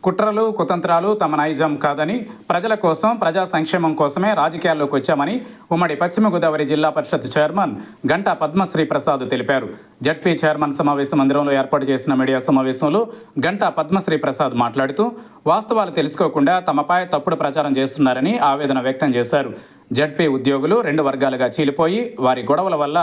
కుట్రలు కుతంత్రాలు తమ నైజం కాదని, ప్రజల కోసం ప్రజా సంక్షేమం కోసమే రాజకీయాల్లోకి వచ్చామని ఉమ్మడి పశ్చిమ గోదావరి జిల్లా పరిషత్ చైర్మన్ గంటా పద్మశ్రీ ప్రసాద్ తెలిపారు. జడ్పీ చైర్మన్ సమావేశ మందిరంలో ఏర్పాటు చేసిన మీడియా సమావేశంలో గంటా పద్మశ్రీ ప్రసాద్ మాట్లాడుతూ వాస్తవాలు తెలుసుకోకుండా తమపై తప్పుడు ప్రచారం చేస్తున్నారని ఆవేదన వ్యక్తం చేశారు. జడ్పీ ఉద్యోగులు 2 వర్గాలుగా చీలిపోయి వారి గొడవల వల్ల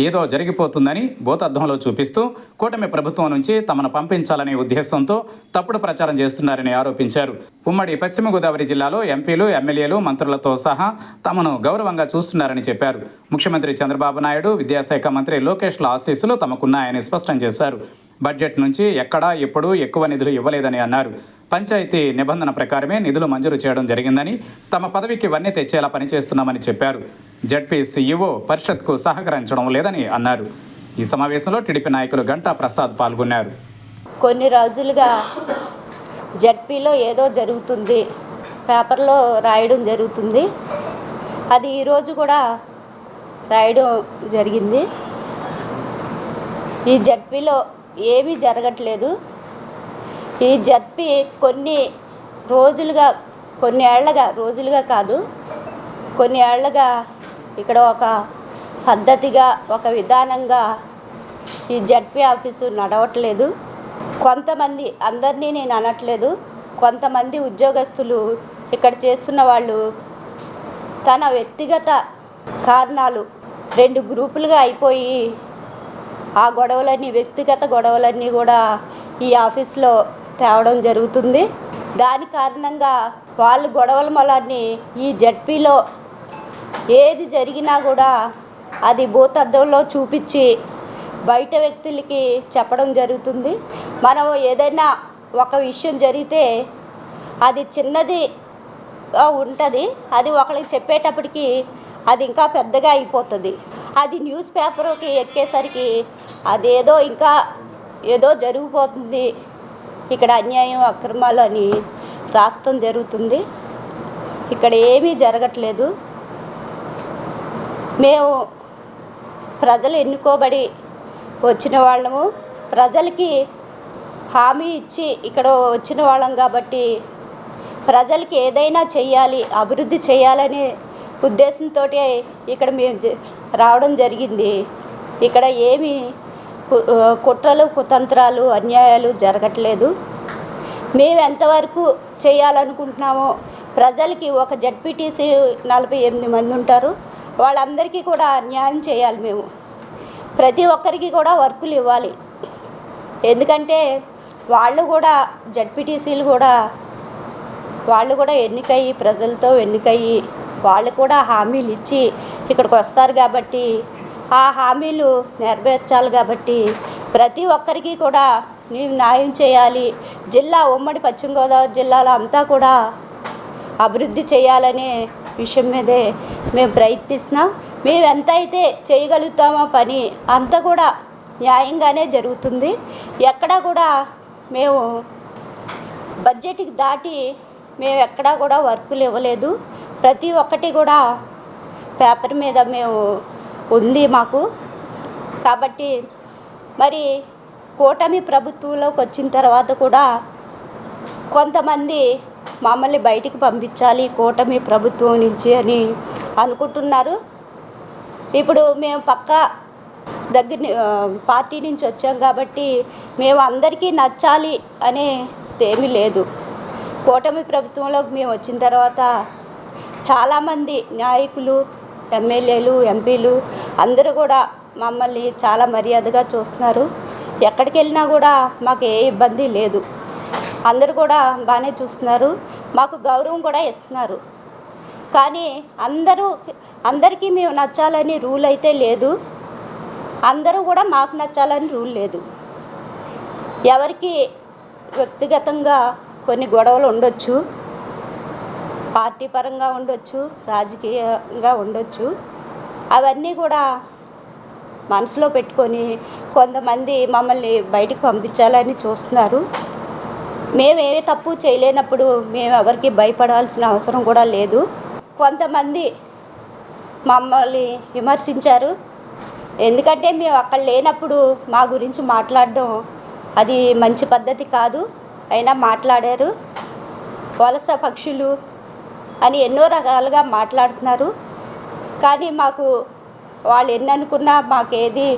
ఏదో జరిగిపోతుందని భూతద్దంలో చూపిస్తూ కూటమి ప్రభుత్వం నుంచి తమను పంపించాలనే ఉద్దేశంతో తప్పుడు ప్రచారం చేస్తున్నారని ఆరోపించారు. ఉమ్మడి పశ్చిమ గోదావరి జిల్లాలో ఎంపీలు, ఎమ్మెల్యేలు, మంత్రులతో సహా తమను గౌరవంగా చూస్తున్నారని చెప్పారు. ముఖ్యమంత్రి చంద్రబాబు నాయుడు, విద్యాశాఖ మంత్రి లోకేష్ల ఆశీస్సులు తమకున్నాయని స్పష్టం చేశారు. బడ్జెట్ నుంచి ఎక్కడా ఎప్పుడూ ఎక్కువ నిధులు ఇవ్వలేదని అన్నారు. పంచాయతీ నిబంధన ప్రకారమే నిధులు మంజూరు చేయడం జరిగిందని, తమ పదవికి వన్నీ తెచ్చేలా పనిచేస్తున్నామని చెప్పారు. జడ్పీ సీఈఓ పరిషత్కు సహకరించడం లేదని అన్నారు. ఈ సమావేశంలో టీడీపీ నాయకులు గంటా ప్రసాద్ పాల్గొన్నారు. కొన్ని రోజులుగా జడ్పీలో ఏదో జరుగుతుంది, పేపర్లో రాయడం జరుగుతుంది. అది ఈరోజు కూడా రాయడం జరిగింది. ఈ జడ్పీలో ఏమీ జరగట్లేదు. ఈ జడ్పీ కొన్ని రోజులుగా కాదు, కొన్ని ఏళ్లుగా ఇక్కడ ఒక పద్ధతిగా, ఒక విధానంగా ఈ జడ్పీ ఆఫీసు నడవట్లేదు. కొంతమంది, అందరినీ నేను అనట్లేదు, కొంతమంది ఉద్యోగస్తులు ఇక్కడ చేస్తున్న వాళ్ళు తన వ్యక్తిగత కారణాలు 2 గ్రూపులుగా అయిపోయి ఆ గొడవలన్నీ, వ్యక్తిగత గొడవలన్నీ కూడా ఈ ఆఫీస్లో తేవడం జరుగుతుంది. దాని కారణంగా వాళ్ళు గొడవల మొలాన్ని ఈ జడ్పీలో ఏది జరిగినా కూడా అది భూతద్దంలో చూపించి బయట వ్యక్తులకి చెప్పడం జరుగుతుంది. మనం ఏదైనా ఒక విషయం జరిగితే అది చిన్నదిగా ఉంటుంది, అది ఒకరికి చెప్పేటప్పటికి అది ఇంకా పెద్దగా అయిపోతుంది. అది న్యూస్ పేపర్కి ఎక్కేసరికి అదేదో ఇంకా ఏదో జరిగిపోతుంది, ఇక్కడ అన్యాయం, అక్రమాలు అని రాష్ట్రం జరుగుతుంది. ఇక్కడ ఏమీ జరగట్లేదు. మేము ప్రజలు ఎన్నుకోబడి వచ్చిన వాళ్ళము, ప్రజలకి హామీ ఇచ్చి ఇక్కడ వచ్చిన వాళ్ళం కాబట్టి ప్రజలకి ఏదైనా చెయ్యాలి, అభివృద్ధి చేయాలనే ఉద్దేశంతో ఇక్కడ మేము రావడం జరిగింది. ఇక్కడ ఏమీ కుట్రలు, కుతంత్రాలు, అన్యాయాలు జరగట్లేదు. మేము ఎంతవరకు చేయాలనుకుంటున్నామో, ప్రజలకి ఒక జడ్పీటీసీ 48 మంది ఉంటారు, వాళ్ళందరికీ కూడా న్యాయం చేయాలి. మేము ప్రతి ఒక్కరికి కూడా వర్కులు ఇవ్వాలి. ఎందుకంటే వాళ్ళు కూడా, జడ్పీటీసీలు కూడా, వాళ్ళు కూడా ఎన్నికయ్యి, ప్రజలతో ఎన్నికయ్యి, వాళ్ళు కూడా హామీలు ఇచ్చి ఇక్కడికి వస్తారు కాబట్టి ఆ హామీలు నెరవేర్చాలి. కాబట్టి ప్రతి ఒక్కరికి కూడా మేము న్యాయం చేయాలి. జిల్లా, ఉమ్మడి పశ్చిమ గోదావరి జిల్లాలో అంతా కూడా అభివృద్ధి చేయాలనే విషయం మీదే మేము ప్రయత్నిస్తున్నాం. మేము ఎంతైతే చేయగలుగుతామో పని అంతా కూడా న్యాయంగానే జరుగుతుంది. ఎక్కడా కూడా మేము బడ్జెట్కి దాటి మేము ఎక్కడా కూడా వర్కులు ఇవ్వలేదు. ప్రతి ఒక్కటి కూడా పేపర్ మీద మేము ఉంది మాకు. కాబట్టి మరి కూటమి ప్రభుత్వంలోకి వచ్చిన తర్వాత కూడా కొంతమంది మమ్మల్ని బయటికి పంపించాలి కూటమి ప్రభుత్వం నుంచి అని అనుకుంటున్నారు. ఇప్పుడు మేము పక్క దగ్గర పార్టీ నుంచి వచ్చాం కాబట్టి మేము అందరికీ నచ్చాలి అనేదేమీ లేదు. కూటమి ప్రభుత్వంలోకి మేము వచ్చిన తర్వాత చాలామంది నాయకులు, ఎమ్మెల్యేలు, ఎంపీలు అందరూ కూడా మమ్మల్ని చాలా మర్యాదగా చూస్తున్నారు. ఎక్కడికి వెళ్ళినా కూడా మాకు ఏ ఇబ్బంది లేదు. అందరూ కూడా బాగానే చూస్తున్నారు, మాకు గౌరవం కూడా ఇస్తున్నారు. కానీ అందరికీ మేము నచ్చాలని రూల్ అయితే లేదు, అందరూ కూడా మాకు నచ్చాలని రూల్ లేదు. ఎవరికి వ్యక్తిగతంగా కొన్ని గొడవలు ఉండొచ్చు, పార్టీ పరంగా ఉండొచ్చు, రాజకీయంగా ఉండొచ్చు. అవన్నీ కూడా మనసులో పెట్టుకొని కొంతమంది మమ్మల్ని బయటికి పంపించాలని చూస్తున్నారు. మేము ఏ తప్పు చేయలేనప్పుడు మేము ఎవరికి భయపడాల్సిన అవసరం కూడా లేదు. కొంతమంది మమ్మల్ని విమర్శించారు. ఎందుకంటే మేము అక్కడ లేనప్పుడు మా గురించి మాట్లాడడం అది మంచి పద్ధతి కాదు. అయినా మాట్లాడారు. వలస పక్షులు అని ఎన్నో రకాలుగా మాట్లాడుతున్నారు. కానీ మాకు వాళ్ళు ఎన్ని అనుకున్నా మాకేది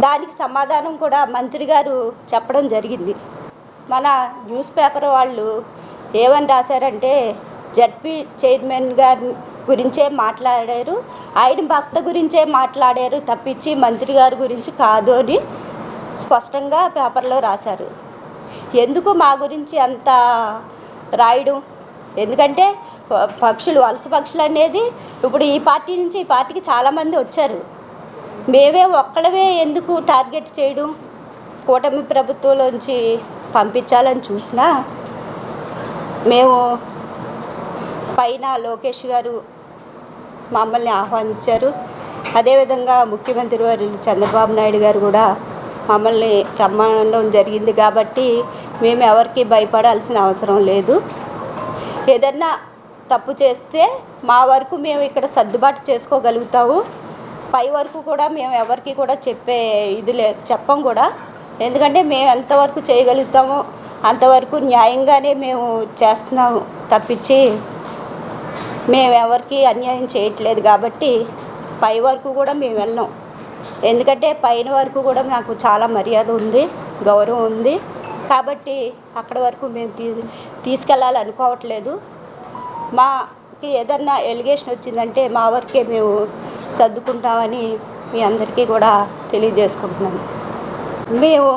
దానికి సమాధానం కూడా మంత్రి గారు చెప్పడం జరిగింది. మన న్యూస్ పేపర్ వాళ్ళు ఏమని రాశారంటే జడ్పీ చైర్మన్ గారి గురించే మాట్లాడారు, ఆయన భక్త గురించే మాట్లాడారు తప్పించి మంత్రి గారి గురించి కాదు అని స్పష్టంగా పేపర్లో రాశారు. ఎందుకు మా గురించి అంత రాయడం? ఎందుకంటే పక్షులు, వలస పక్షులు అనేది ఇప్పుడు ఈ పార్టీ నుంచి ఈ పార్టీకి చాలామంది వచ్చారు. మేమే ఒక్కళ్ళమే ఎందుకు టార్గెట్ చేయడం? కూటమి ప్రభుత్వంలోంచి పంపించాలని చూసినా మేము పైన లోకేష్ గారు మమ్మల్ని ఆహ్వానించారు. అదేవిధంగా ముఖ్యమంత్రి వర్యులు చంద్రబాబు నాయుడు గారు కూడా మమ్మల్ని రమ్మనడం జరిగింది. కాబట్టి మేము ఎవరికి భయపడాల్సిన అవసరం లేదు. ఏదన్నా తప్పు చేస్తే మా వరకు మేము ఇక్కడ సర్దుబాటు చేసుకోగలుగుతాము. పై వరకు కూడా మేము ఎవరికి కూడా చెప్పం కూడా. ఎందుకంటే మేము ఎంతవరకు చేయగలుగుతామో అంతవరకు న్యాయంగానే మేము చేస్తున్నాము తప్పించి మేము ఎవరికి అన్యాయం చేయట్లేదు. కాబట్టి పై వరకు కూడా మేము వెళ్ళాం. ఎందుకంటే పైన వరకు కూడా నాకు చాలా మర్యాద ఉంది, గౌరవం ఉంది. కాబట్టి అక్కడ వరకు మేము తీసుకెళ్ళాలనుకోవట్లేదు. మాకి ఏదన్నా ఎలిగేషన్ వచ్చిందంటే మా వరకే మేము సర్దుకుంటామని మీ అందరికీ కూడా తెలియజేసుకుంటున్నాను. మేము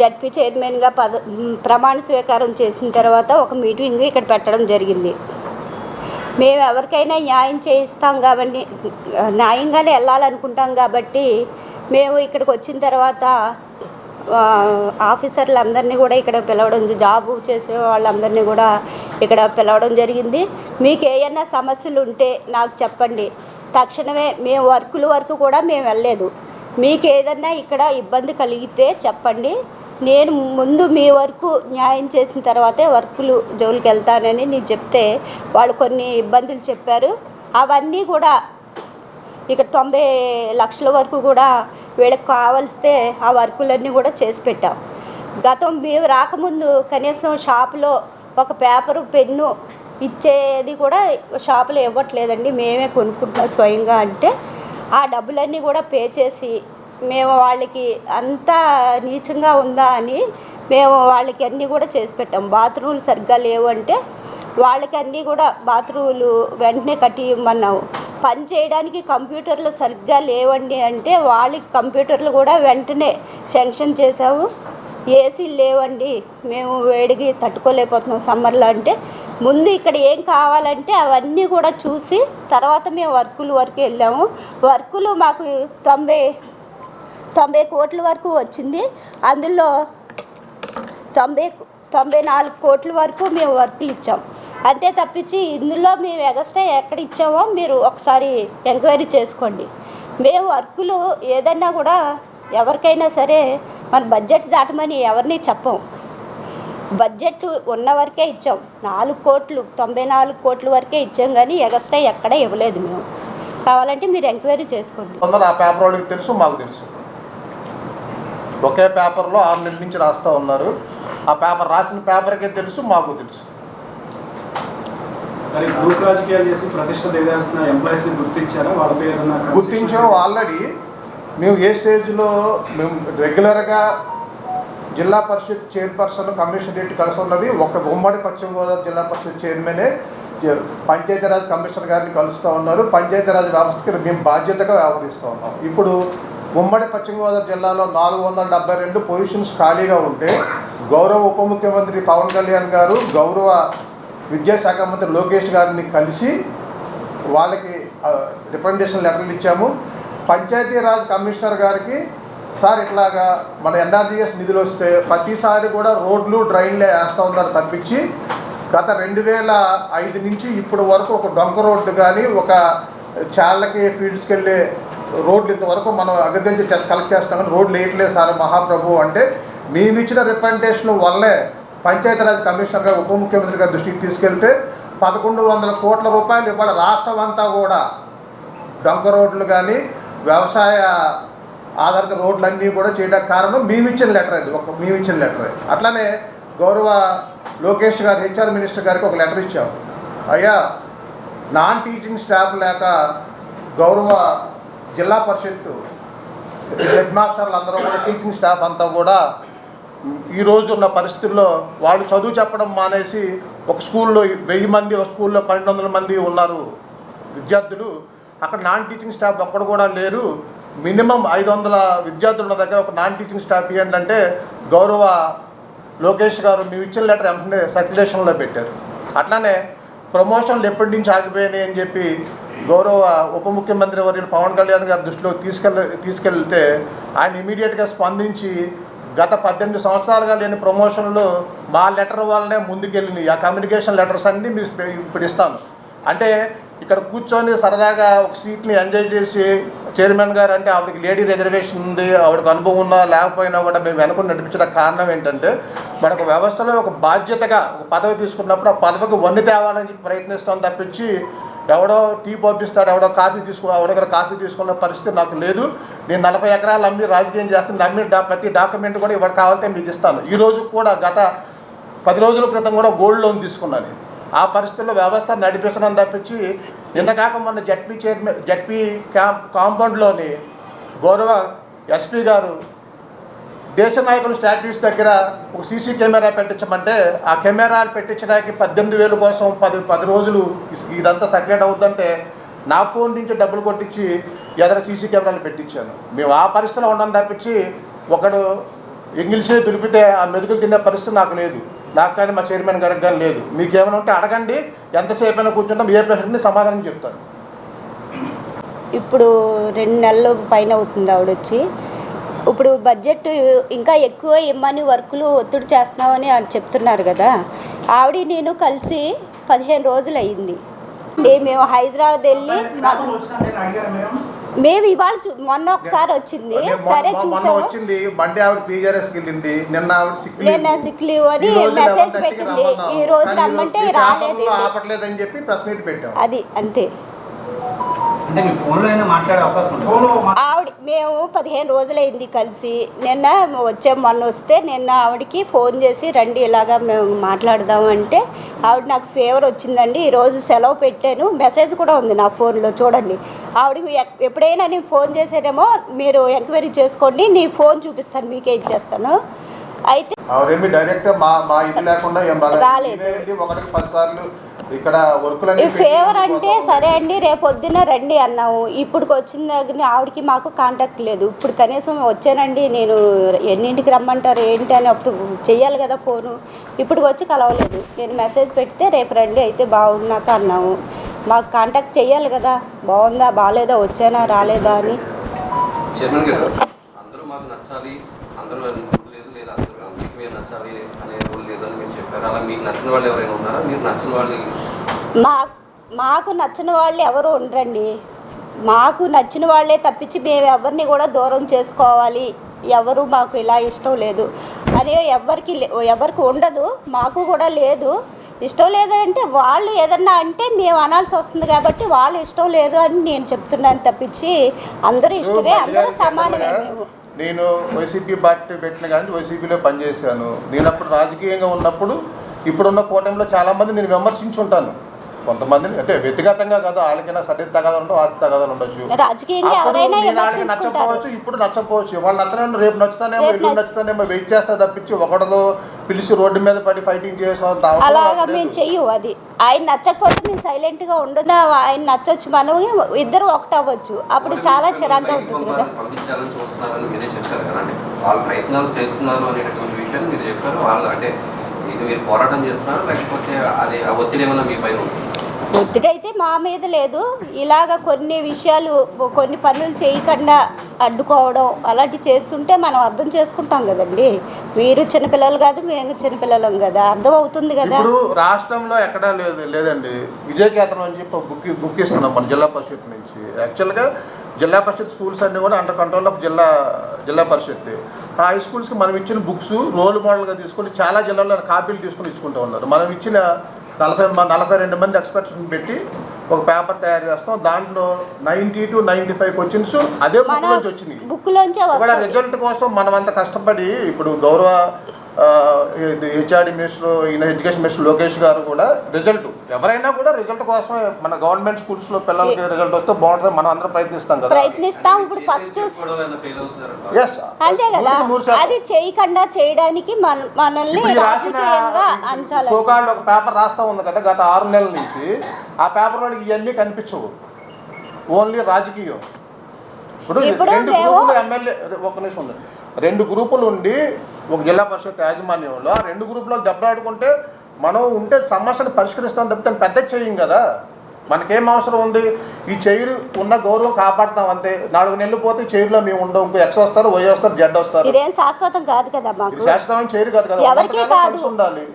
జడ్పీ చైర్మన్గా ప్రమాణ స్వీకారం చేసిన తర్వాత ఒక మీటింగ్ ఇక్కడ పెట్టడం జరిగింది. మేము ఎవరికైనా న్యాయం చేయిస్తాం కాబట్టి, న్యాయంగానే వెళ్ళాలనుకుంటాం కాబట్టి మేము ఇక్కడికి వచ్చిన తర్వాత ఆఫీసర్లందరినీ కూడా ఇక్కడ పిలవడం, జాబు చేసే వాళ్ళందరినీ కూడా ఇక్కడ పిలవడం జరిగింది. మీకు ఏమైనా సమస్యలు ఉంటే నాకు చెప్పండి, తక్షణమే మేము వరకు కూడా మేము వెళ్ళలేదు. మీకు ఏదన్నా ఇక్కడ ఇబ్బంది కలిగితే చెప్పండి, నేను ముందు మీ వరకు న్యాయం చేసిన తర్వాతే వర్కులు జోలికి వెళ్తానని నేను చెప్తే వాళ్ళు కొన్ని ఇబ్బందులు చెప్పారు. అవన్నీ కూడా ఇక్కడ 90 లక్షల వరకు కూడా వీళ్ళకి కావలిస్తే ఆ వర్కులన్నీ కూడా చేసి పెట్టాం. మేము రాకముందు కనీసం షాపులో ఒక పేపరు, పెన్ను ఇచ్చేది కూడా షాపులో ఇవ్వట్లేదండి, మేమే కొనుక్కుంటున్నాం స్వయంగా. అంటే ఆ డబ్బులన్నీ కూడా పే చేసి మేము వాళ్ళకి అంతా నీచంగా ఉందా అని మేము వాళ్ళకి అన్నీ కూడా చేసి పెట్టాం. బాత్రూములు సరిగ్గా లేవు అంటే వాళ్ళకి అన్నీ కూడా బాత్రూములు వెంటనే కట్టి ఇవ్వమన్నాము. పని చేయడానికి కంప్యూటర్లు సరిగ్గా లేవండి అంటే వాళ్ళకి కంప్యూటర్లు కూడా వెంటనే శాంక్షన్ చేసాము. ఏసీలు లేవండి, మేము వేడికి తట్టుకోలేకపోతున్నాం సమ్మర్లో అంటే ముందు ఇక్కడ ఏం కావాలంటే అవన్నీ కూడా చూసి తర్వాత మేము వరకు వెళ్ళాము. వర్కులు మాకు 90 కోట్ల వరకు వచ్చింది. అందులో 94 కోట్ల వరకు మేము వర్కులు ఇచ్చాం. అంతే తప్పించి ఇందులో మేము ఎగస్ట్రా ఎక్కడ ఇచ్చామో మీరు ఒకసారి ఎంక్వైరీ చేసుకోండి. మేము వర్కులు ఏదన్నా కూడా ఎవరికైనా సరే మన బడ్జెట్ దాటమని ఎవరిని చెప్పం. బడ్జెట్ ఉన్న వరకే ఇచ్చాం. 94 కోట్ల వరకే ఇచ్చాం, కానీ ఎగస్ట్రా ఎక్కడ ఇవ్వలేదు మేము. కావాలంటే మీరు ఎంక్వైరీ చేసుకోండి. ఆ పేపర్ వాళ్ళకి తెలుసు, మాకు తెలుసు. ఒకే పేపర్లో 6 నెలల నుంచి రాస్తూ ఉన్నారు. ఆ పేపర్ రాసిన పేపర్కే తెలుసు, మాకు తెలుసు. సరే, గ్రూప్ రాజకీయాలు చేసి ప్రతిష్ట దిగజేస్తున్న ఎంప్లాయీస్ని గుర్తించారా? వాళ్ళ పేరు గుర్తించాం ఆల్రెడీ. మేము ఏ స్టేజ్లో మేము రెగ్యులర్గా జిల్లా పరిషత్ చైర్పర్సన్ కమిషనరేట్ కలిసి ఉన్నది. ఒక ఉమ్మడి పశ్చిమ గోదావరి జిల్లా పరిషత్ చైర్మనే పంచాయతీరాజ్ కమిషనర్ గారిని కలుస్తూ ఉన్నారు. పంచాయతీరాజ్ వ్యవస్థకి మేము బాధ్యతగా వ్యవహరిస్తూ ఉన్నాం. ఇప్పుడు ఉమ్మడి పశ్చిమ గోదావరి జిల్లాలో 472 పొజిషన్స్ ఖాళీగా ఉంటే గౌరవ ఉప ముఖ్యమంత్రి పవన్ కళ్యాణ్ గారు, గౌరవ విద్యాశాఖ మంత్రి లోకేష్ గారిని కలిసి వాళ్ళకి రికమెండేషన్ లెటర్లు ఇచ్చాము. పంచాయతీరాజ్ కమిషనర్ గారికి, సార్ ఇట్లాగా మన ఎన్ఆర్జీఎస్ నిధులు వస్తే ప్రతిసారి కూడా రోడ్లు డ్రైన్లే వేస్తూ ఉన్నారు తప్పించి గత 2005 నుంచి ఇప్పటి వరకు ఒక డొంక రోడ్డు కానీ, ఒక చాళ్ళకి ఫీల్డ్స్కి వెళ్ళే రోడ్లు ఇంతవరకు మనం అగ్రికల్చర్ కలెక్ట్ చేస్తాం కానీ రోడ్లు వేయట్లేదు సార్ మహాప్రభు అంటే, మేము ఇచ్చిన రిప్రజెంటేషన్ వల్లే పంచాయతీరాజ్ కమిషనర్ గారు ఉప ముఖ్యమంత్రి గారి దృష్టికి తీసుకెళ్తే 1100 కోట్ల రూపాయలు ఇవాళ రాష్ట్రం అంతా కూడా డొంక రోడ్లు కానీ వ్యవసాయ ఆధారిత రోడ్లన్నీ కూడా చేయడానికి కారణం మేము ఇచ్చిన లెటర్. అది మేము ఇచ్చిన లెటర్. అట్లానే గౌరవ లోకేష్ గారు హెచ్ఆర్ మినిస్టర్ గారికి ఒక లెటర్ ఇచ్చాం. అయ్యా, నాన్ టీచింగ్ స్టాఫ్ లేక గౌరవ జిల్లా పరిషత్ హెడ్ మాస్టర్లు అందరూ కూడా టీచింగ్ స్టాఫ్ అంతా కూడా ఈరోజు ఉన్న పరిస్థితుల్లో వాళ్ళు చదువు చెప్పడం మానేసి ఒక స్కూల్లో 1000 మంది, ఒక స్కూల్లో 1200 మంది ఉన్నారు విద్యార్థులు. అక్కడ నాన్ టీచింగ్ స్టాఫ్ ఒక్కడు కూడా లేరు. మినిమం 500 విద్యార్థులు ఉన్న దగ్గర ఒక నాన్ టీచింగ్ స్టాఫ్ ఏంటంటే గౌరవ లోకేష్ గారు మేము ఇచ్చిన లెటర్ వెంటనే సర్క్యులేషన్లో పెట్టారు. అట్లానే ప్రమోషన్లు ఎప్పటి నుంచి ఆగిపోయినాయి అని చెప్పి గౌరవ ఉప ముఖ్యమంత్రి వర్యులు పవన్ కళ్యాణ్ గారి దృష్టిలో తీసుకెళ్తే ఆయన ఇమీడియట్గా స్పందించి గత 18 సంవత్సరాలుగా లేని ప్రమోషన్లు మా లెటర్ వల్లనే ముందుకెళ్ళినాయి. ఆ కమ్యూనికేషన్ లెటర్స్ అన్నీ మీరు ఇప్పుడు ఇస్తాను అంటే ఇక్కడ కూర్చొని సరదాగా ఒక సీట్ని ఎంజాయ్ చేసి చైర్మన్ గారు అంటే ఆవిడకి లేడీ రిజర్వేషన్ ఉంది, ఆవిడకి అనుభవం ఉన్నా లేకపోయినా కూడా మేము వెనుక నడిపించడానికి కారణం ఏంటంటే మనకు వ్యవస్థలో ఒక బాధ్యతగా ఒక పదవి తీసుకున్నప్పుడు ఆ పదవికి వన్ని తేవాలని ప్రయత్నిస్తాం తప్పించి ఎవడో టీ పంపిస్తాడు, ఎవడో ఎవరి దగ్గర కాఫీ తీసుకున్న పరిస్థితి నాకు లేదు. నేను 40 ఎకరాలు అమ్మి రాజకీయం చేస్తాను, నమ్మి ప్రతి డాక్యుమెంట్ కూడా ఇవాళ కావాలంటే మీకు ఇస్తాను. ఈరోజు కూడా గత 10 రోజుల క్రితం కూడా గోల్డ్ లోన్ తీసుకున్నాను. ఆ పరిస్థితుల్లో వ్యవస్థ నడిపిస్తున్నాం తప్పించి నిన్నగాక మొన్న జడ్పీ కాంపౌండ్లోని గౌరవ ఎస్పీ గారు దేశ నాయకుల స్టాట్యూస్ దగ్గర ఒక సీసీ కెమెరా పెట్టించమంటే ఆ కెమెరాలు పెట్టించడానికి 18,000 కోసం 10 రోజులు ఇదంతా సర్క్యులేట్ అవుతుందంటే నా ఫోన్ నుంచి డబ్బులు కొట్టించి ఎదర సీసీ కెమెరాలు పెట్టించాను. మేము ఆ పరిస్థితిలో ఉన్నాం తప్పించి ఒకడు ఎంగిల్చే దులిపితే ఆ మెతుకులు తినే పరిస్థితి నాకు లేదు, నాకు కానీ మా చైర్మన్ గారికి కానీ లేదు. మీకు ఏమైనా ఉంటే అడగండి, ఎంతసేపు అయినా కూర్చుంటాం, ఏ ప్రశ్నని సమాధానం చెప్తాను. ఇప్పుడు 2 నెలల పైన అవుతుంది ఆవిడ వచ్చి. ఇప్పుడు బడ్జెట్ ఇంకా ఎక్కువ ఇమ్మని వర్కులు ఒత్తిడి చేస్తున్నామని చెప్తున్నారు కదా. ఆవిడ నేను కలిసి 15 రోజులు అయ్యింది. మేము హైదరాబాద్ వెళ్ళి మేము ఇవాళ మొన్న ఒకసారి వచ్చింది, సరే చూసాము, వచ్చింది బండి ఆవిడ పీజీఆర్ఎస్కి వెళ్ళింది. నిన్న సిక్ లీవ్ అని మెసేజ్ పెట్టింది. ఈ రోజు రమ్మంటే రాలేదు, ఆపట్లేదని చెప్పి ప్రెస్ మీట్ పెట్టాం. అది అంతే. ఆవిడ మేము 15 రోజులైంది కలిసి. నిన్న మొన్న వస్తే నిన్న ఆవిడకి ఫోన్ చేసి రండి ఇలాగా మేము మాట్లాడదాం అంటే ఆవిడ నాకు ఫీవర్ వచ్చిందండి, ఈరోజు సెలవు పెట్టాను, మెసేజ్ కూడా ఉంది నా ఫోన్లో చూడండి. ఆవిడకి ఎప్పుడైనా నేను ఫోన్ చేసేదేమో మీరు ఎంక్వైరీ చేసుకోండి, నీ ఫోన్ చూపిస్తాను మీకే ఇచ్చేస్తాను. అయితే ఆవిడేమి డైరెక్ట్ మా ఇది లేకుండా రాలేదు. 1కి 10 సార్లు ఇక్కడ వర్కులు ఫేవర్ అంటే సరే అండి రేపు పొద్దున్న రండి అన్నాము. ఇప్పుడు వచ్చిన దగ్గర ఆవిడకి మాకు కాంటాక్ట్ లేదు. ఇప్పుడు కనీసం వచ్చానండి నేను ఎన్నింటికి రమ్మంటారు ఏంటి అని అప్పుడు చెయ్యాలి కదా ఫోను. ఇప్పుడు వచ్చి కలవలేదు. నేను మెసేజ్ పెడితే రేపు రండి అయితే బాగున్నాక అన్నాము. మాకు కాంటాక్ట్ చెయ్యాలి కదా, బాగుందా బాగాలేదా, వచ్చానా రాలేదా అని. చైర్మన్ గారు అందరూ మాకు నచ్చాలి, అందరూ లేదు లేదా అందరికి మీరు నచ్చాలి అనే రూల్ లేదని మీరు చెప్పారు. అలా మీకు నచ్చిన వాళ్ళు ఎవరైనా ఉన్నారా? మీరు నచ్చిన వాళ్ళు మాకు నచ్చిన వాళ్ళు ఎవరు ఉండరండి. మాకు నచ్చిన వాళ్ళే తప్పించి మేము ఎవరిని కూడా దూరం చేసుకోవాలి, ఎవరు మాకు ఇలా ఇష్టం లేదు అని ఎవరికి ఉండదు, మాకు కూడా లేదు. ఇష్టం లేదంటే వాళ్ళు ఏదన్నా అంటే మేము అనాల్సి వస్తుంది కాబట్టి వాళ్ళు ఇష్టం లేదు అని నేను చెప్తున్నాను తప్పించి అందరూ ఇష్టమే, అందరూ సమానమే. నేను వైసీపీ పార్టీ పెట్టిన కానీ వైసీపీలో పనిచేశాను. నేను అప్పుడు రాజకీయంగా ఉన్నప్పుడు ఇప్పుడున్న కూటమిలో చాలామంది నేను విమర్శించుంటాను. కొంతమందిని అంటే వ్యక్తిగతంగా కాదు, వాళ్ళకైనా సర్టిఫికేట్ తగాదాలు ఉండవు, ఆస్తి తగాదాలు ఉండొచ్చు, నచ్చకపోవచ్చు, ఇప్పుడు నచ్చకపోవచ్చు. వాళ్ళు నచ్చలేదు, రేపు నచ్చుతానేమో, ఇల్లు నచ్చుతానేమో వెయిట్ చేస్తా తప్పించి ఒకటితో పిలిచి రోడ్డు మీద పడి ఫైటింగ్ చేసాం. అలాగా మేము చెయ్యు. అది ఆయన నచ్చకపోతే మేము సైలెంట్గా ఉండదు. ఆయన నచ్చొచ్చు, మనం ఇద్దరు ఒకటి అవ్వచ్చు, అప్పుడు చాలా చిరాగ్గా ఉంటుంది కదా. పంపించాలని చూస్తున్నారని మీరే చెప్పారు కదా, అంటే వాళ్ళు ప్రయత్నాలు చేస్తున్నారు అనేటటువంటి విషయాన్ని మీరు చెప్పారు. వాళ్ళు అంటే ఇది మీరు పోరాటం చేస్తున్నారు లేకపోతే అది ఆ ఒత్తిడి ఏమైనా మీ పైన ఉంది? ఒత్తిడి అయితే మా మీద లేదు. ఇలాగ కొన్ని విషయాలు కొన్ని పనులు చేయకుండా అడ్డుకోవడం అలాంటివి చేస్తుంటే మనం అర్థం చేసుకుంటాం కదండి. మీరు చిన్నపిల్లలు కాదు, మేము చిన్నపిల్లలం కదా, అర్థం అవుతుంది కదా. ఇప్పుడు రాష్ట్రంలో ఎక్కడా లేదండి విజయకేతనం అని చెప్పి బుక్ ఇస్తున్నాం మన జిల్లా పరిషత్ నుంచి. యాక్చువల్గా జిల్లా పరిషత్ స్కూల్స్ అన్నీ కూడా అండర్ కంట్రోల్ ఆఫ్ జిల్లా పరిషత్. ఆ హై స్కూల్స్కి మనం ఇచ్చిన బుక్స్ రోల్ మోడల్గా తీసుకొని చాలా జిల్లాల్లో కాపీలు తీసుకొని ఇచ్చుకుంటూ ఉన్నారు. మనం ఇచ్చిన 42 మంది ఎక్స్పర్ట్స్ని పెట్టి ఒక పేపర్ తయారు చేస్తాం. దాంట్లో 90 to 95 క్వశ్చన్స్ అదే బుక్ నుంచి వచ్చినాయి. కూడా రిజల్ట్ కోసం మనం అంత కష్టపడి ఇప్పుడు గౌరవ హెచ్ఆర్డి మినిస్టర్ ఈయన ఎడ్యుకేషన్ మినిస్టర్ లోకేష్ గారు కూడా రిజల్ట్ ఎవరైనా కూడా రిజల్ట్ కోసమే మన గవర్నమెంట్ స్కూల్స్లో పిల్లలకి రిజల్ట్ వస్తే బాగుంటుంది, మనం అందరం ప్రయత్నిస్తాం కదా. ఇప్పుడు ఫస్ట్ ఫెయిల్ అవుతున్నారు. ఎస్ అంతే కదా, అది చేయకుండా చేయడానికి మనల్ని రాజకీయంగా అంచాలి. సోకాళ్ళు ఒక పేపర్ రాస్తా ఉంది కదా గత 6 నెలల నుంచి, ఆ పేపర్ వాళ్ళకి ఇవన్నీ కనిపించవు, ఓన్లీ రాజకీయం. ఇప్పుడు 2 గ్రూపులు ఎమ్మెల్యే, ఒక నిమిషం ఉంది, 2 గ్రూపులు ఉండి ఒక జిల్లా పరిషత్ యాజమాన్యంలో ఆ 2 గ్రూపులలో దెబ్బలాడుకుంటే మనం ఉంటే సమస్యను పరిష్కరిస్తాం తప్పితే పెద్ద చేయం కదా. మనకేం అవసరం ఉంది, ఈ చైరు ఉన్న గౌరవం కాపాడుతాం అంతే. 4 నెలలు పోతే చైరులో మేము ఉండవు, ఇంకో ఎక్స్ వస్తారు, వై వస్తారు, జెడ్ వస్తారు. ఇదేం శాశ్వతం కాదు కదా, శాశ్వతమైన చైరు కాదు కదా, ఉండాలి.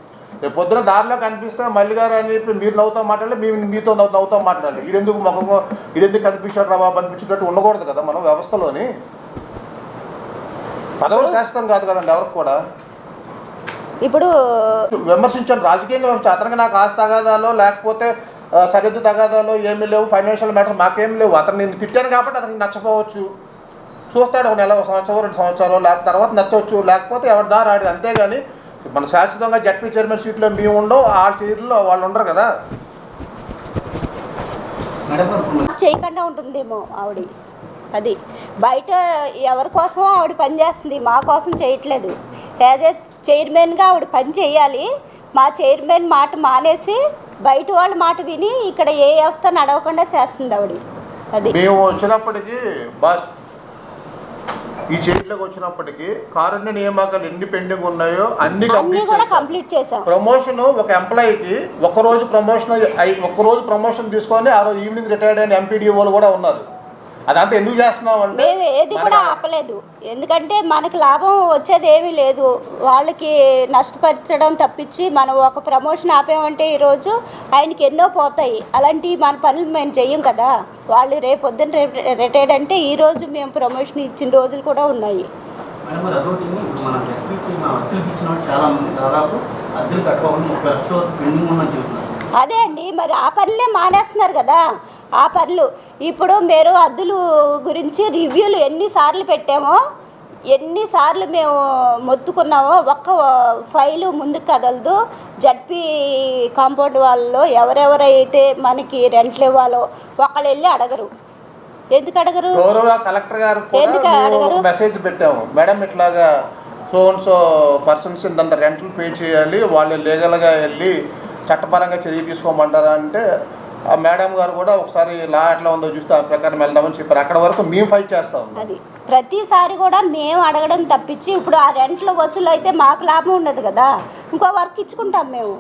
రేపు పొద్దున దారిలో కనిపిస్తే మళ్ళీ గారు అని చెప్పి మీరు నవ్వుతాం మాట్లాడాలి, మేము మీతో నవ్వుతాం మాట్లాడాలి. ఈడెందుకు మొక్క ఈడెందుకు కనిపించాడు రా బాబు అనిపించేటట్టు ఉండకూడదు కదా మనం వ్యవస్థలోని. పదవులు శాశ్వతం కాదు కదండి ఎవరికి కూడా. ఇప్పుడు విమర్శించాను రాజకీయంగా, అతనికి నాకు ఆస్తి తగాదాలో లేకపోతే సరిహద్దు తగాదాలో ఏమీ లేవు, ఫైనాన్షియల్ మ్యాటర్ మాకేం లేవు. అతను నేను తిట్టాను కాబట్టి అతనికి నచ్చపోవచ్చు, చూస్తాడు ఒక నెల, 1 సంవత్సరం 2 సంవత్సరాలు, లేకపోతే తర్వాత నచ్చవచ్చు, లేకపోతే ఎవరి దారి ఆడి. అంతేగాని మన శాశ్వతంగా జడ్పీ చైర్మన్ సీట్లో మేము ఉండవు, ఆ చైర్లో వాళ్ళు ఉండరు కదా. చేయకుండా ఉంటుందేమో ఆవిడ, అది బయట ఎవరి కోసం ఆవిడ పనిచేస్తుంది, మా కోసం చేయట్లేదు. యాజ్ ఏ చైర్మన్గా ఆవిడ పని చేయాలి. మా చైర్మన్ మాట మానేసి బయట వాళ్ళ మాట విని ఇక్కడ ఏ వ్యవస్థ నడవకుండా చేస్తుంది ఆవిడ. అది మేము వచ్చినప్పటికీ బాస్ ఈ చైర్లోకి వచ్చినప్పటికీ కారుణ్య నియామకాలు ఎన్ని పెండింగ్ ఉన్నాయో అన్ని కంప్లీట్ చేసాం. ప్రమోషన్ ఒక ఎంప్లాయీకి ఒక్కరోజు ప్రమోషన్ తీసుకొని ఆ రోజు ఈవినింగ్ రిటైర్డ్ అయిన ఎంపీడీఓలు కూడా ఉన్నారు. అదంతా ఎందుకు చేస్తున్నాం అంటే మేము ఏది కూడా ఆపలేదు, ఎందుకంటే మనకు లాభం వచ్చేది ఏమీ లేదు, వాళ్ళకి నష్టపరచడం తప్పించి మనం ఒక ప్రమోషన్ ఆపామంటే ఈరోజు ఆయనకి ఎన్నో పోతాయి. అలాంటి మన పనులు మేము చెయ్యం కదా. వాళ్ళు రేపు పొద్దున్న రిటైర్డ్ అంటే ఈరోజు మేము ప్రమోషన్ ఇచ్చిన రోజులు కూడా ఉన్నాయి. అదే అండి, మరి ఆ పనులే మానేస్తున్నారు కదా. ఆ పనులు ఇప్పుడు మీరు అద్దులు గురించి రివ్యూలు ఎన్నిసార్లు పెట్టామో, ఎన్నిసార్లు మేము మొత్తుకున్నామో, ఒక్క ఫైలు ముందుకు కదలదు. జడ్పీ కాంపౌండ్ వాళ్ళలో ఎవరెవరైతే మనకి రెంట్లు ఇవ్వాలో ఒకళ్ళు వెళ్ళి అడగరు. ఎందుకు అడగరు? గౌరవ కలెక్టర్ గారు మెసేజ్ పెట్టాము, మేడం ఇట్లాగా సో పర్సన్స్ ఇంత రెంట్లు పే చేయాలి, వాళ్ళు లీగల్గా వెళ్ళి చట్టపరంగా చర్య తీసుకోమంటారా అంటే ఆ మేడం గారు కూడా ఒకసారి లా ఎట్లా ఉందో చూస్తే ఆ ప్రకారం వెళ్దామని చెప్పారు. అక్కడ వరకు మేము ఫైట్ చేస్తాం. అది ప్రతిసారి కూడా మేము అడగడం తప్పించి ఇప్పుడు ఆ రెంట్లు వసూలు అయితే మాకు లాభం ఉండదు కదా. ఇంకో వర్క్ ఇచ్చుకుంటాం, మేము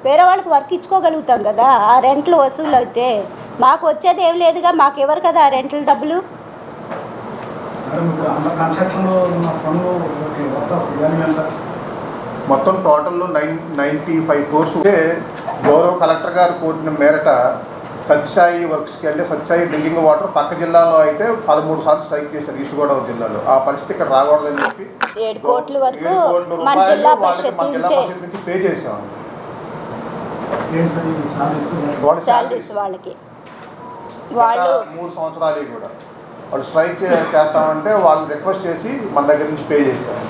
వేరే వాళ్ళకి వర్క్ ఇచ్చుకోగలుగుతాం కదా. ఆ రెంట్లు వసూలు అయితే మాకు వచ్చేది ఏం లేదుగా, మాకు ఎవరు కదా ఆ రెంట్ల డబ్బులు. మొత్తం టోటల్లో 95 కోర్సు. గౌరవ కలెక్టర్ గారు కోరిన మేరట సత్యసాయి వర్క్స్కి వెళ్ళి సత్యసాయి డ్రింకింగ్ వాటర్ పక్క జిల్లాలో అయితే 13 సార్లు స్ట్రైక్ చేశారు, ఈస్ట్ గోదావరి జిల్లాలో. ఆ పరిస్థితి ఇక్కడ రాకూడదని చెప్పి 7 కోట్ల వరకు 7 కోట్ల రూపాయలు జిల్లా పరిషత్ నుంచి పే చేసాం. వాళ్ళకి వాళ్ళు 3 సంవత్సరాలు కూడా వాళ్ళు స్ట్రైక్ చేస్తామంటే వాళ్ళు రిక్వెస్ట్ చేసి మన దగ్గర నుంచి పే చేశారు.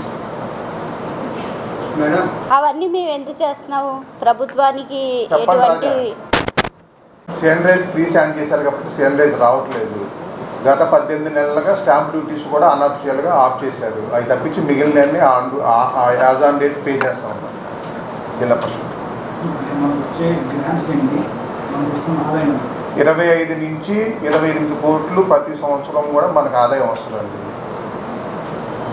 అవన్నీ మేము ఎందుకు చేస్తున్నాము? ప్రభుత్వానికి ఎటువంటి శానిటైజ్ ఫ్రీ శాండ్ చేశారు కాబట్టి శానిటైజ్ రావట్లేదు. గత 18 నెలలుగా స్టాంప్ డ్యూటీస్ కూడా అన్అఫిషియల్గా ఆఫ్ చేశారు. అవి తప్పించి మిగిలినన్ని యాజ్ ఆన్ డేట్ పే చేస్తూ ఉంటాం జిల్లా పరిషత్. 25 నుంచి 28 కోట్లు ప్రతి సంవత్సరం కూడా మనకు ఆదాయం వస్తుందండి.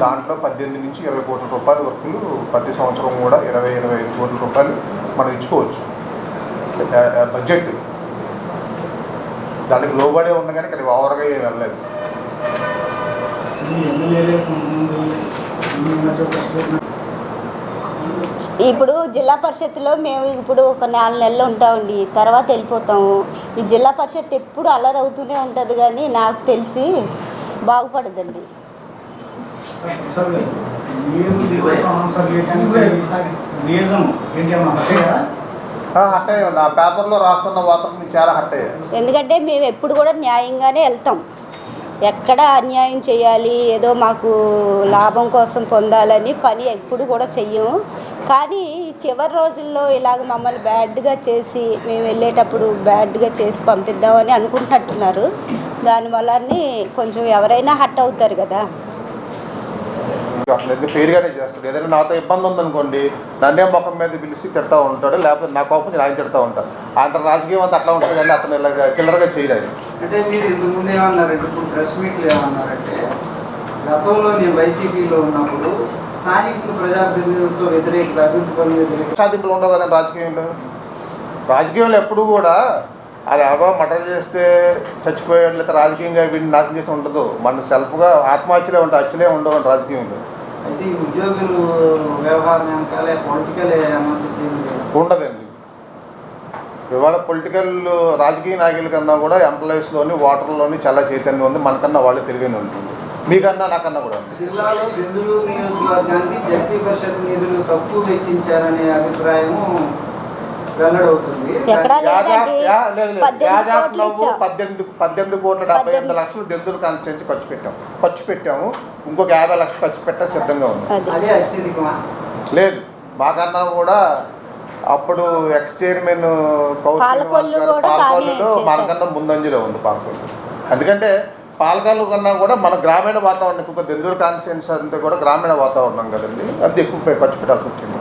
దాంట్లో 18 నుంచి 20 కోట్ల రూపాయల వరకు ప్రతి సంవత్సరం కూడా 20-25 కోట్ల రూపాయలు మనం ఇచ్చుకోవచ్చు బడ్జెట్. దానికి లోబడే ఉంది కానీ ఇక్కడ ఓవర్గా ఏం వెళ్ళలేదు. ఇప్పుడు జిల్లా పరిషత్లో మేము ఇప్పుడు ఒక 4 నెలలు ఉంటామండి, తర్వాత వెళ్ళిపోతాము. ఈ జిల్లా పరిషత్ ఎప్పుడు అల్లరవుతూనే ఉంటుంది కానీ నాకు తెలిసి బాగుపడదండి. హట్ అయ్యాం, నా పేపర్లో రాస్తున్న వార్తలు చాలా హట్ అయ్యాయి. ఎందుకంటే మేము ఎప్పుడు కూడా న్యాయంగానే వెళ్తాం. ఎక్కడ అన్యాయం చేయాలి, ఏదో మాకు లాభం కోసం పొందాలని పని ఎప్పుడు కూడా చెయ్యము. కానీ చివరి రోజుల్లో ఇలాగ మమ్మల్ని బ్యాడ్గా చేసి మేము వెళ్ళేటప్పుడు బ్యాడ్గా చేసి పంపిద్దామని అనుకుంటున్నట్టున్నారు. దానివల్లనే కొంచెం ఎవరైనా హట్ అవుతారు కదా. అట్లా ఫెయిర్గానే చేస్తాడు. ఏదైనా నాతో ఇబ్బంది ఉందనుకోండి, నన్నే ముఖం మీద పిలిచి తిడతా ఉంటాడు, లేకపోతే నా కోపం ఆయన తిడతా ఉంటాడు. అంత రాజకీయం అంతా అట్లా ఉంటుంది కానీ అతను ఇలాగ చిల్లరగా చేయలేదు. అంటే మీరు ఇంతకుముందు ఏమన్నారంటే, ఇప్పుడు ప్రెస్ మీట్లు ఏమన్నారంటే, గతంలో నేను వైసీపీలో ఉన్నప్పుడు స్థానిక ప్రజాప్రతినిధులతో వ్యతిరేకత, అభివృద్ధి పనులు వ్యతిరేకత సాధింపులు ఉండవు కదండి రాజకీయంలో ఎప్పుడు కూడా అది ఎవరో మర్డర్ చేస్తే చచ్చిపోయాడు, లేదా రాజకీయంగా వీడిని నాశనం చేసి ఉండదు. మన సెల్ఫ్గా ఆత్మహత్యలే ఉంటాయి, హత్యలే ఉండవు రాజకీయంలో. అయితే ఈ ఉద్యోగులు వ్యవహారం వెనకాలే పొలిటికల్ అనాలిసిస్ ఉండదండి. ఇవాళ పొలిటికల్ రాజకీయ నాయకుల కన్నా కూడా ఎంప్లాయీస్లోని ఓటర్లోని చాలా చైతన్యం ఉంది. మనకన్నా వాళ్ళు తెలివైన ఉంటుంది, మీకన్నా నాకన్నా కూడా. జిల్లాలో దెందులూరు నియోజకవర్గానికి జడ్పీ పరిషత్ నిధులు తక్కువ వెచ్చించారనే అభిప్రాయము వెల్లడవుతుంది. 18 కోట్ల 78 లక్షలు దెందులు కాన్స్టిట్యూన్సీ ఖర్చు పెట్టాము. ఇంకొక 50 లక్షలు ఖర్చు పెట్టా సిద్ధంగా ఉంది. అదే అత్యధికమా? లేదు, మాకన్నా కూడా అప్పుడు ఎక్స్ చైర్మన్ పాలకొల్లులో మనకన్నా ముందంజలో ఉంది పాలకొల్లు. ఎందుకంటే పాలకొల్లు కన్నా కూడా మన గ్రామీణ వాతావరణం, ఇంకొక దెందులు కాన్స్టిట్యూన్సీ అంతా కూడా గ్రామీణ వాతావరణం కదండి, అది ఎక్కువ ఖర్చు పెట్టాల్సి వచ్చింది.